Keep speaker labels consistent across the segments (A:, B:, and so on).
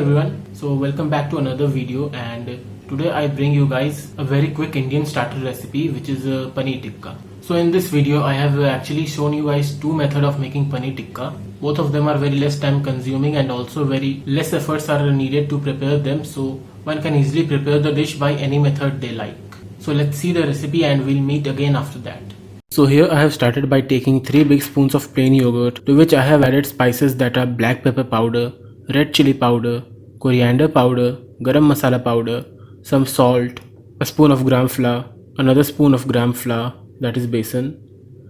A: everyone, so welcome back to another video, and today I bring you guys a very quick Indian starter recipe which is paneer tikka. So in this video I have actually shown you guys two methods of making paneer tikka. Both of them are very less time consuming and also very less efforts are needed to prepare them, so one can easily prepare the dish by any method they like. So let's see the recipe and we'll meet again after that. So here I have started by taking 3 big spoons of plain yogurt, to which I have added spices that are black pepper powder, red chili powder, coriander powder, garam masala powder, some salt, a spoon of gram flour, another spoon of gram flour, that is besan,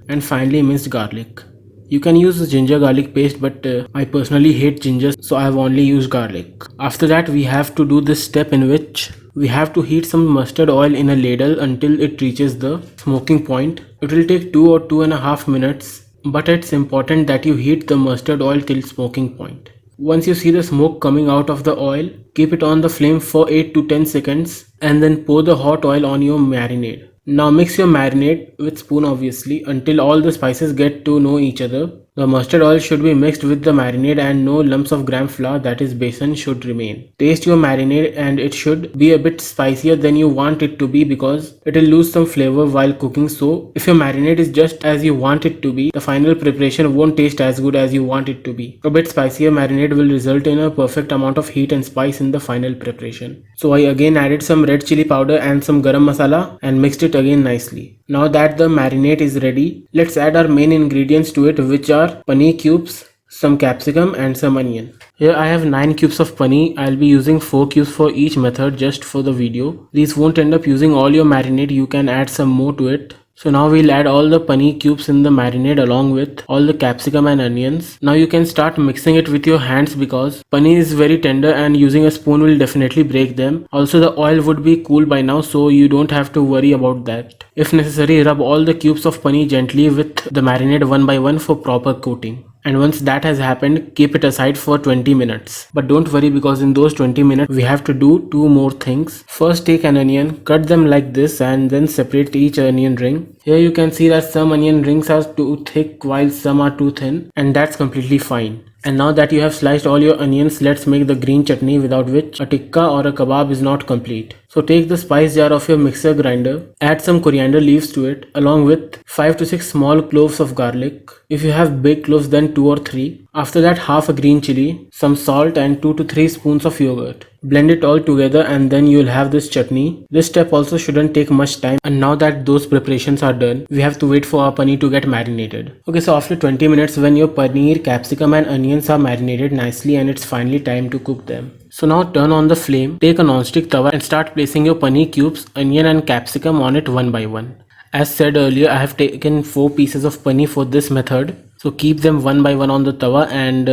A: and finally minced garlic. You can use ginger garlic paste, but I personally hate ginger, so I have only used garlic. After that we have to do this step in which we have to heat some mustard oil in a ladle until it reaches the smoking point. It will take 2 or 2.5 minutes, but it's important that you heat the mustard oil till smoking point. Once you see the smoke coming out of the oil, keep it on the flame for 8 to 10 seconds and then pour the hot oil on your marinade. Now mix your marinade with spoon obviously until all the spices get to know each other. The mustard oil should be mixed with the marinade and no lumps of gram flour, that is besan, should remain. Taste your marinade and it should be a bit spicier than you want it to be because it will lose some flavor while cooking. So if your marinade is just as you want it to be, the final preparation won't taste as good as you want it to be. A bit spicier marinade will result in a perfect amount of heat and spice in the final preparation. So I again added some red chili powder and some garam masala and mixed it again nicely. Now that the marinade is ready, let's add our main ingredients to it, which are paneer cubes, some capsicum and some onion. Here I have 9 cubes of paneer. I'll be using 4 cubes for each method just for the video. These won't end up using all your marinade, you can add some more to it. So now we'll add all the paneer cubes in the marinade along with all the capsicum and onions. Now you can start mixing it with your hands because paneer is very tender and using a spoon will definitely break them. Also the oil would be cool by now, so you don't have to worry about that. If necessary, rub all the cubes of paneer gently with the marinade one by one for proper coating. And once that has happened, keep it aside for 20 minutes. But don't worry because in those 20 minutes we have to do 2 more things. First take an onion, cut them like this and then separate each onion ring. Here you can see that some onion rings are too thick while some are too thin, and that's completely fine. And now that you have sliced all your onions, let's make the green chutney without which a tikka or a kebab is not complete. So take the spice jar of your mixer grinder, add some coriander leaves to it along with 5 to 6 small cloves of garlic. If you have big cloves, then 2 or 3. After that, half a green chili, some salt and 2 to 3 spoons of yogurt. Blend it all together and then you'll have this chutney. This step also shouldn't take much time, and now that those preparations are done, we have to wait for our paneer to get marinated. Okay, so after 20 minutes when your paneer, capsicum and onions are marinated nicely and it's finally time to cook them. So now turn on the flame, take a non-stick tawa and start placing your paneer cubes, onion and capsicum on it one by one. As said earlier, I have taken 4 pieces of paneer for this method. So keep them one by one on the tawa and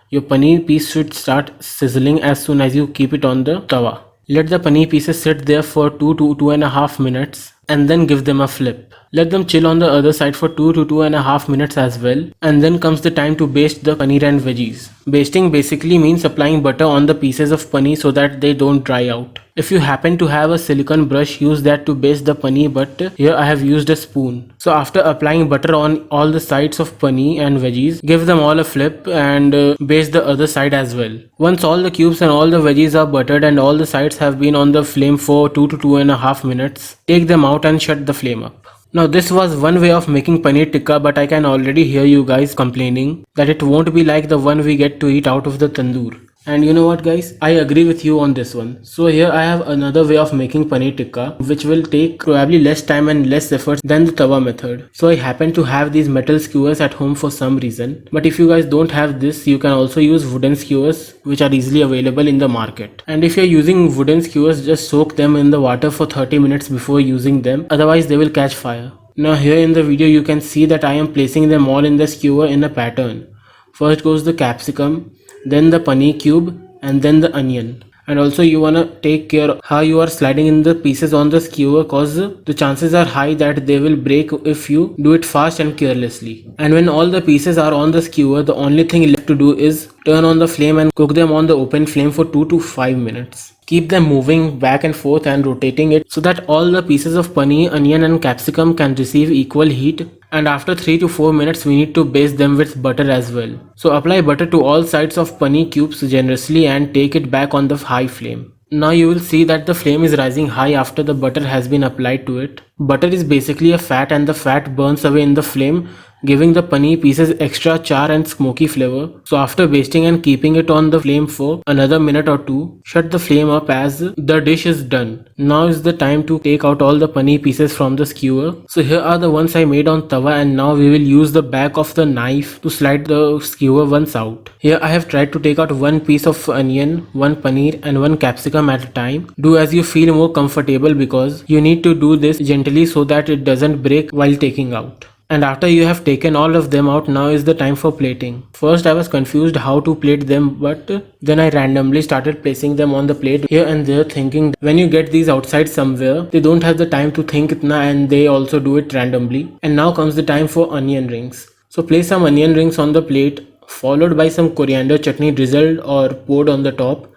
A: your paneer piece should start sizzling as soon as you keep it on the tawa. Let the paneer pieces sit there for 2 to 2.5 minutes and then give them a flip. Let them chill on the other side for 2 to 2.5 minutes as well, and then comes the time to baste the paneer and veggies. Basting basically means applying butter on the pieces of paneer so that they don't dry out. If you happen to have a silicone brush, use that to baste the paneer, but here I have used a spoon. So after applying butter on all the sides of paneer and veggies, give them all a flip and baste the other side as well. Once all the cubes and all the veggies are buttered and all the sides have been on the flame for 2 to 2.5 minutes, take them out and shut the flame up. Now this was one way of making paneer tikka, but I can already hear you guys complaining that it won't be like the one we get to eat out of the tandoor. And you know what guys, I agree with you on this one. So here I have another way of making paneer tikka which will take probably less time and less effort than the tawa method. So I happen to have these metal skewers at home for some reason. But if you guys don't have this, you can also use wooden skewers which are easily available in the market. And if you're using wooden skewers, just soak them in the water for 30 minutes before using them, otherwise they will catch fire. Now here in the video you can see that I am placing them all in the skewer in a pattern. First goes the capsicum, then the paneer cube and then the onion. And also you wanna take care how you are sliding in the pieces on the skewer, cause the chances are high that they will break if you do it fast and carelessly. And when all the pieces are on the skewer, the only thing left to do is turn on the flame and cook them on the open flame for 2 to 5 minutes. Keep them moving back and forth and rotating it so that all the pieces of paneer, onion and capsicum can receive equal heat And after 3 to 4 minutes we need to baste them with butter as well. So apply butter to all sides of paneer cubes generously and take it back on the high flame. Now you will see that the flame is rising high after the butter has been applied to it. Butter is basically a fat and the fat burns away in the flame, giving the paneer pieces extra char and smoky flavor. So after basting and keeping it on the flame for another minute or two, shut the flame up as the dish is done. Now is the time to take out all the paneer pieces from the skewer. So here are the ones I made on tawa, and now we will use the back of the knife to slide the skewer ones out. Here I have tried to take out one piece of onion, one paneer and one capsicum at a time. Do as you feel more comfortable because you need to do this gently so that it doesn't break while taking out. And after you have taken all of them out, now is the time for plating. First I was confused how to plate them, but then I randomly started placing them on the plate here and there, thinking when you get these outside somewhere, they don't have the time to think itna, and they also do it randomly. And now comes the time for onion rings. So place some onion rings on the plate, followed by some coriander chutney drizzled or poured on the top,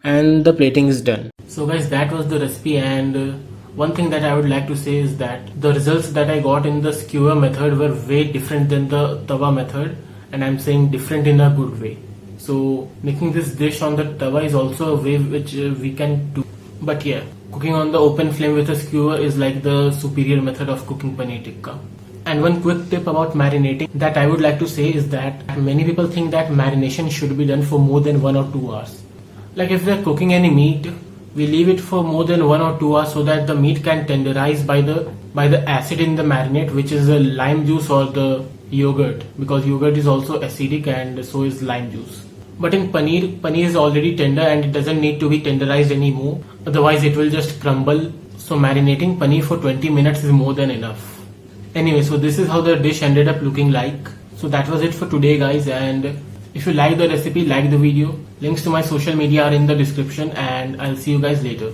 A: and the plating is done. So guys, that was the recipe, and one thing that I would like to say is that the results that I got in the skewer method were way different than the tawa method, and I'm saying different in a good way. So making this dish on the tawa is also a way which we can do. But yeah, cooking on the open flame with a skewer is like the superior method of cooking paneer tikka. And one quick tip about marinating that I would like to say is that many people think that marination should be done for more than 1 or 2 hours. Like if we are cooking any meat, we leave it for more than 1 or 2 hours so that the meat can tenderize by the acid in the marinade, which is the lime juice or the yogurt, because yogurt is also acidic and so is lime juice. But in paneer is already tender and it doesn't need to be tenderized anymore, otherwise it will just crumble. So marinating paneer for 20 minutes is more than enough. Anyway, so this is how the dish ended up looking like. So that was it for today guys, and if you like the recipe, like the video. Links to my social media are in the description, and I'll see you guys later.